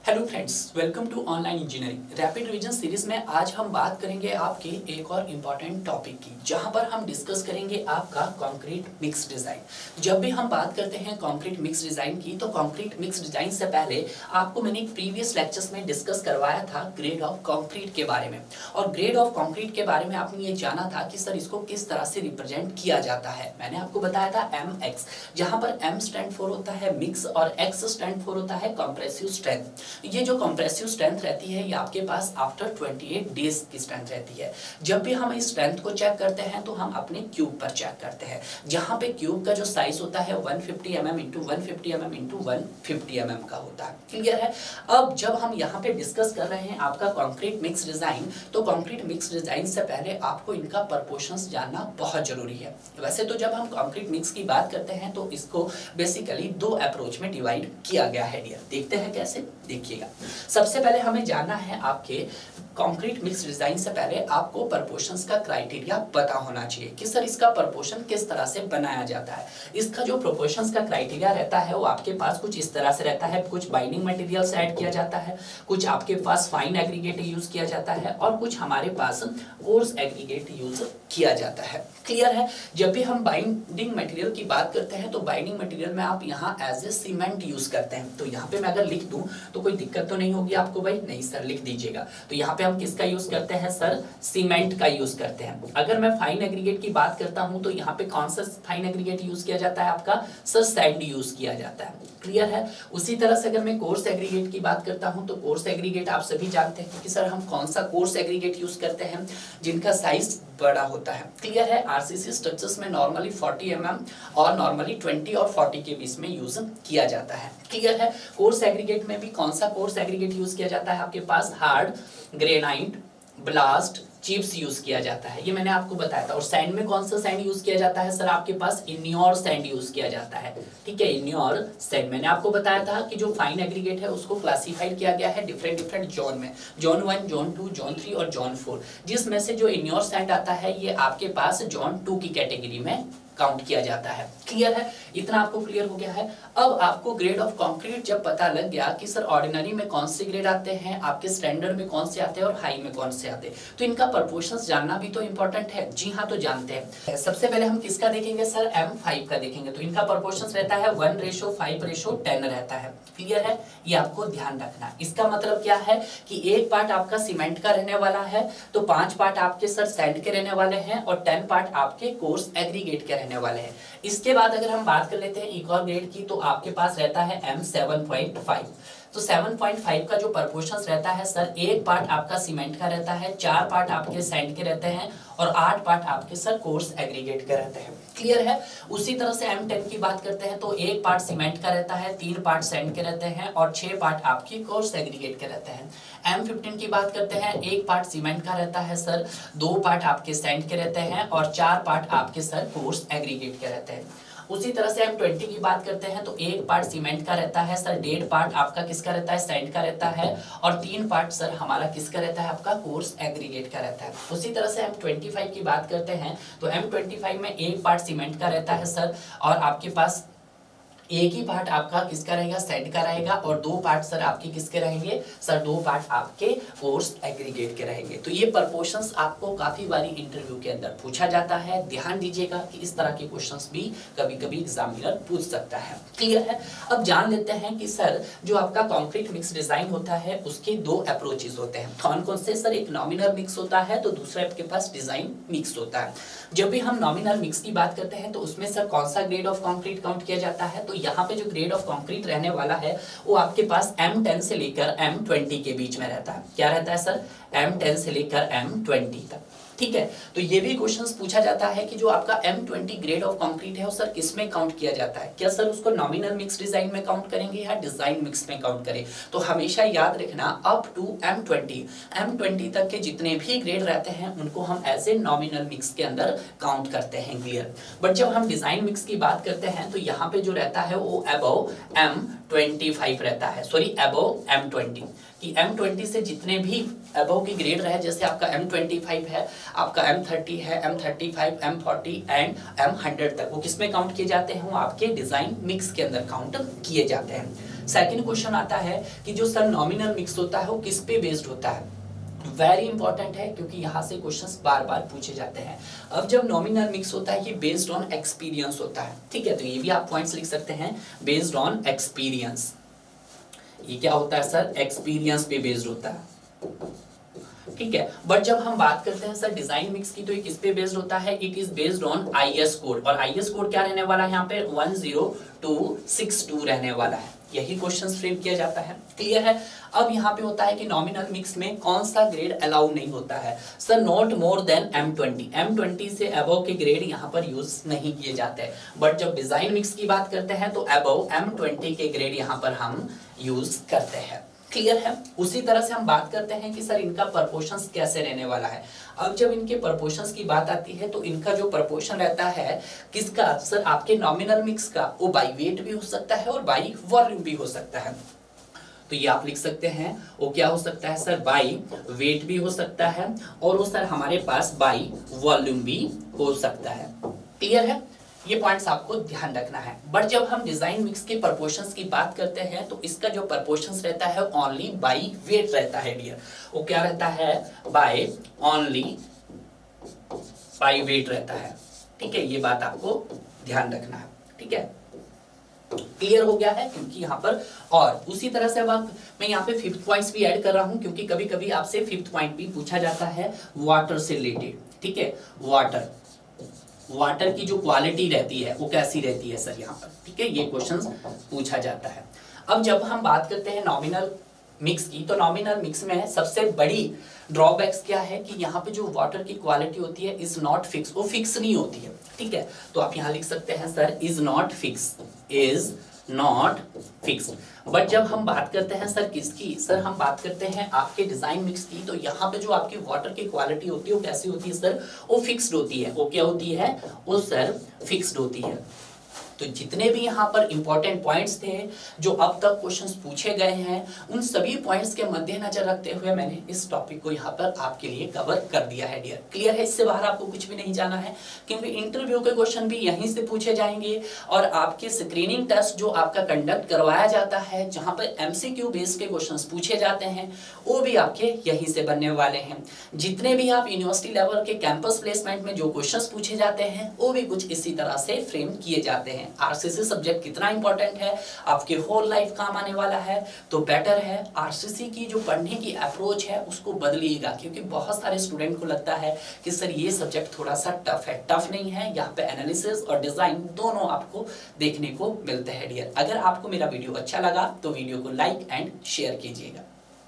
Hello friends, welcome to online engineering rapid revision series में आज हम बात करेंगे आपके एक और इम्पॉर्टेंट टॉपिक की, जहां पर हम डिस्कस करेंगे आपका कंक्रीट मिक्स डिज़ाइन। जब भी हम बात करते हैं कंक्रीट मिक्स डिज़ाइन की, तो कंक्रीट मिक्स डिज़ाइन से पहले आपको मैंने प्रीवियस लेक्चर्स में डिस्कस करवाया था ग्रेड ऑफ कंक्रीट के बारे में। और ग्रेड ऑफ कंक्रीट के बारे में आपने ये जाना था कि सर इसको किस तरह से रिप्रेजेंट किया जाता है। मैंने आपको बताया था MX, जहां पर M स्टैंड फॉर होता है मिक्स और X स्टैंड फॉर होता है कंप्रेसिव स्ट्रेंथ। ये जो कंप्रेसिव स्ट्रेंथ रहती है ये आपके पास आफ्टर 28 डेज की स्ट्रेंथ रहती है। जब भी हम इस स्ट्रेंथ को चेक करते हैं तो हम अपने क्यूब पर चेक करते हैं, जहां पे क्यूब का जो साइज होता है 150 mm into 150 mm into 150 mm का होता है। क्लियर है। अब जब हम यहाँ पे डिस्कस कर रहे हैं आपका कंक्रीट मिक्स डिजाइन, तो कंक्रीट मिक्स डिजाइन से पहले आपको इनका प्रोपोर्शंस जानना बहुत जरूरी है। वैसे तो जब हम कंक्रीट मिक्स की बात करते हैं तो इसको बेसिकली दो अप्रोच में डिवाइड किया गया है डियर। देखते हैं कैसे, देखिएगा। सबसे पहले हमें जानना है आपके कंक्रीट मिक्स डिजाइन से पहले आपको प्रोपोर्शंस का क्राइटेरिया पता होना चाहिए कि सर इसका प्रोपोर्शन किस तरह से बनाया जाता है। इसका जो प्रोपोर्शंस का क्राइटेरिया रहता है वो आपके पास कुछ इस तरह से रहता है। कुछ बाइंडिंग मटेरियल्स ऐड किया जाता है, कुछ आपके पास फाइन एग्रीगेट यूज किया जाता है और कुछ हमारे पास कोर्स एग्रीगेट यूज किया जाता है। क्लियर है। जब भी हम बाइंडिंग मटेरियल की बात करते हैं तो बाइंडिंग मटेरियल में आप यहाँ एज ए सीमेंट यूज करते हैं। तो यहाँ पे मैं अगर लिख दूं तो कोई दिक्कत तो नहीं होगी आपको भाई? नहीं सर, लिख दीजिएगा। तो यहाँ पे हम किसका यूज करते हैं सर? सीमेंट का यूज करते हैं। अगर मैं फाइन एग्रीगेट की बात करता हूं तो यहाँ पे कौन सा फाइन एग्रीगेट यूज किया जाता है आपका? सर सैंड यूज किया जाता है। क्लियर है। उसी तरह से अगर मैं कोर्स एग्रीगेट की बात करता हूं तो कोर्स एग्रीगेट आप सभी जानते हैं कि सर हम कौन सा कोर्स एग्रीगेट यूज करते हैं, जिनका साइज बड़ा होता है। क्लियर है। आरसीसी स्ट्रक्चर्स में नॉर्मली 40 mm और नॉर्मली 20 और 40 के बीच में यूज किया जाता है। क्लियर है। कोर्स एग्रीगेट में भी कौन सा कोर्स एग्रीगेट यूज किया जाता है आपके पास? Hard, granite, blast, chips use किया जाता है। ये मैंने आपको बताया था। और सैंड में कौन सा सैंड यूज किया जाता है सर? आपके पास इन्योर सैंड यूज किया जाता है। ठीक है, इन्योर सैंड। मैंने आपको बताया था कि जो फाइन एग्रीगेट है उसको क्लासिफाइड किया गया है डिफरेंट जोन में, जोन 1, जोन 2, जोन 3 और जोन 4, जिसमें से जो इन्योर सैंड आता है ये आपके पास जोन 2 की कैटेगरी में काउंट किया जाता है। क्लियर है। इतना आपको क्लियर हो गया है। अब आपको ग्रेड ऑफ कंक्रीट जब पता लग गया कि सर ऑर्डिनरी में कौन से ग्रेड आते हैं, आपके स्टैंडर्ड में कौन से आते हैं और हाई में कौन से आते हैं, तो इनका प्रोपोर्शंस जानना भी तो इंपॉर्टेंट है। जी हाँ, तो जानते हैं। सबसे पहले हम किसका देखेंगे सर? M5 का देखेंगे। तो इनका प्रोपोर्शंस रहता है 1:5:10 रहता है। क्लियर है। ये आपको ध्यान रखना। इसका मतलब क्या है कि एक पार्ट आपका सीमेंट का रहने वाला है, तो 5 पार्ट आपके सर सैंड के रहने वाले हैं और 10 पार्ट आपके कोर्स एग्रीगेट के रहने वाले हैं। इसके बाद अगर हम बात कर लेते हैं एक और ग्रेड की, तो आपके पास रहता है M7.5। तो 7.5 का जो प्रोपोर्शंस रहता है सर, एक पार्ट आपका सीमेंट का रहता है, 4 पार्ट आपके सैंड के रहते हैं और 8 पार्ट आपके सर कोर्स एग्रीगेट के रहते हैं। क्लियर है। उसी तरह से M10 की बात करते हैं तो एक पार्ट सीमेंट का रहता है, 3 पार्ट सैंड के रहते हैं और 6 पार्ट आपके कोर्स एग्रीगेट के रहते हैं। M15 की बात करते हैं, एक पार्ट सीमेंट का रहता है सर, 2 पार्ट आपके सैंड के रहते हैं और 4 पार्ट आपके सर कोर्स एग्रीगेट के रहते हैं। उसी तरह से M20 की बात करते हैं तो एक पार्ट सीमेंट का रहता है सर, 1.5 पार्ट आपका किसका रहता है? सैंड का रहता है और 3 पार्ट सर हमारा किसका रहता है? आपका कोर्स एग्रीगेट का रहता है। उसी तरह से M25 की बात करते हैं तो M25 में एक पार्ट सीमेंट का रहता है सर और आपके पास एक ही पार्ट आपका किसका रहेगा? सैंड का रहेगा और 2 पार्ट सर आपके किसके रहेंगे सर? 2 पार्ट आपके कोर्स एग्रीगेट के रहेंगे। तो ये प्रोपोर्शंस आपको काफी बारी इंटरव्यू के अंदर पूछा जाता है। ध्यान दीजिएगा कि इस तरह के क्वेश्चंस भी कभी-कभी एग्जामिनर पूछ सकता है। क्लियर है। अब जान लेते हैं कि सर जो आपका कंक्रीट मिक्स डिजाइन होता है उसके 2 अप्रोचेस होते हैं। कौन कौन से सर? एक नॉमिनल मिक्स होता है तो दूसरा आपके पास डिजाइन मिक्स होता है। जब भी हम नॉमिनल मिक्स की बात करते हैं तो उसमें सर कौन सा ग्रेड ऑफ कंक्रीट काउंट किया जाता है? तो यहाँ पे जो ग्रेड ऑफ कंक्रीट रहने वाला है वो आपके पास M10 से लेकर M20 के बीच में रहता है। क्या रहता है सर? M10 से लेकर M20 तक। ठीक है। तो ये भी क्वेश्चंस पूछा जाता है कि जो आपका M20 ग्रेड ऑफ कंक्रीट है वो सर किस में काउंट किया जाता है? क्या सर उसको नॉमिनल मिक्स डिजाइन में काउंट करेंगे या डिजाइन मिक्स में काउंट करें? तो हमेशा याद रखना अप टू M20 तक के जितने भी ग्रेड रहते हैं उनको हम एज ए नॉमिनल मिक्स के अंदर काउंट करते हैं। क्लियर। बट जब हम डिजाइन मिक्स की बात करते हैं तो यहाँ पे जो रहता है वो अबव M25 रहता है, सॉरी अबव M20, कि M20 से जितने भी अबव की ग्रेड रहे, जैसे आपका M25 है, आपका M30 है, M35, M40 एंड M100 तक, वो किस में काउंट किए जाते हैं? वो आपके डिजाइन मिक्स के अंदर काउंट किए जाते हैं। सेकंड क्वेश्चन आता है कि जो सर नॉमिनल मिक्स होता है वो किस पे बेस्ड होता है। वेरी इंपॉर्टेंट है क्योंकि यहाँ से क्वेश्चंस बार बार पूछे जाते हैं। अब जब नॉमिनल मिक्स होता है ये बेस्ड ऑन एक्सपीरियंस होता है, ठीक है, तो ये भी आप पॉइंट्स लिख सकते हैं, बेस्ड ऑन एक्सपीरियंस। ये क्या होता है सर, एक्सपीरियंस पे बेस्ड होता है, ठीक है। बट जब हम बात करते हैं सर डिजाइन मिक्स की, तो ये किस पे बेस्ड होता है, it is based on IS code, और आईएस कोड क्या रहने वाला है यहाँ पे 10262 रहने वाला है। यही क्वेश्चंस फ्रेम किया जाता है, क्लियर है। अब यहाँ पे होता है कि नॉमिनल मिक्स में कौन सा ग्रेड अलाउ नहीं होता है, sir not more than M20, M20 से अबव के ग्रेड यहाँ पर यूज नहीं किए जाते। बट जब डिजाइन मिक्स की बात करते हैं तो अबव M20 के ग्रेड यहाँ पर हम यूज करते हैं, क्लियर है। उसी तरह से हम बात करते हैं कि सर इनका प्रपोर्शंस कैसे रहने वाला है। अब जब इनके प्रपोर्शंस की बात आती है तो इनका जो प्रपोर्शन रहता है किसका, सर आपके नॉमिनल मिक्स का, वो बाई वेट भी हो सकता है और बाई वॉल्यूम भी हो सकता है। तो ये आप लिख सकते हैं, वो क्या हो सकता है सर, बाई वेट भी हो सकता है, और वो सर हमारे पास बाई वॉल्यूम भी हो सकता है, क्लियर है। ये पॉइंट्स आपको ध्यान रखना है। बट जब हम डिजाइन मिक्स के प्रपोर्शंस की बात करते हैं तो इसका जो प्रपोर्शंस रहता है ओनली बाई वेट रहता है डियर। वो क्या रहता है, बाय ओनली बाई वेट रहता है, ठीक है। ये बात आपको ध्यान रखना है, ठीक है, क्लियर हो गया है। क्योंकि यहाँ पर, और उसी तरह से अब मैं यहाँ पे फिफ्थ पॉइंट्स भी ऐड कर रहा हूँ क्योंकि कभी कभी आपसे फिफ्थ पॉइंट भी पूछा जाता है वाटर से रिलेटेड, ठीक है। वाटर की जो क्वालिटी रहती है वो कैसी रहती है सर यहाँ पर, ठीक है, ये क्वेश्चंस पूछा जाता है। अब जब हम बात करते हैं नॉमिनल मिक्स की, तो नॉमिनल मिक्स में सबसे बड़ी ड्रॉबैक्स क्या है कि यहाँ पे जो वाटर की क्वालिटी होती है इज नॉट फिक्स, वो फिक्स नहीं होती है, ठीक है। तो आप यहाँ लिख सकते हैं sir is not fix, is not fixed. But जब हम बात करते हैं सर किसकी, सर हम बात करते हैं आपके डिजाइन मिक्स की, तो यहाँ पे जो आपकी वाटर की क्वालिटी होती है वो कैसी होती है सर, वो फिक्स्ड होती है। वो क्या होती है, वो सर फिक्स्ड होती है। तो जितने भी यहाँ पर इंपॉर्टेंट पॉइंट्स थे जो अब तक क्वेश्चंस पूछे गए हैं, उन सभी पॉइंट्स के मद्देनजर रखते हुए मैंने इस टॉपिक को यहाँ पर आपके लिए कवर कर दिया है डियर, क्लियर है। इससे बाहर आपको कुछ भी नहीं जाना है क्योंकि इंटरव्यू के क्वेश्चन भी यहीं से पूछे जाएंगे, और आपके स्क्रीनिंग टेस्ट जो आपका कंडक्ट करवाया जाता है जहाँ पर MCQ बेस्ड के क्वेश्चन पूछे जाते हैं वो भी आपके यहीं से बनने वाले हैं। जितने भी आप यूनिवर्सिटी लेवल के कैंपस प्लेसमेंट में जो क्वेश्चन पूछे जाते हैं वो भी कुछ इसी तरह से फ्रेम किए जाते हैं। आरसीसी सब्जेक्ट कितना इंपॉर्टेंट है, आपके होल लाइफ काम आने वाला है, तो बेटर है आरसीसी की जो पढ़ने की अप्रोच है उसको बदलिएगा। क्योंकि बहुत सारे स्टूडेंट को लगता है कि सर ये सब्जेक्ट थोड़ा सा टफ है, टफ नहीं है, यहाँ पे एनालिसिस और डिजाइन दोनों आपको देखने को मिलते हैं डियर। अगर आपको मेरा वीडियो अच्छा लगा तो वीडियो को लाइक एंड शेयर कीजिएगा।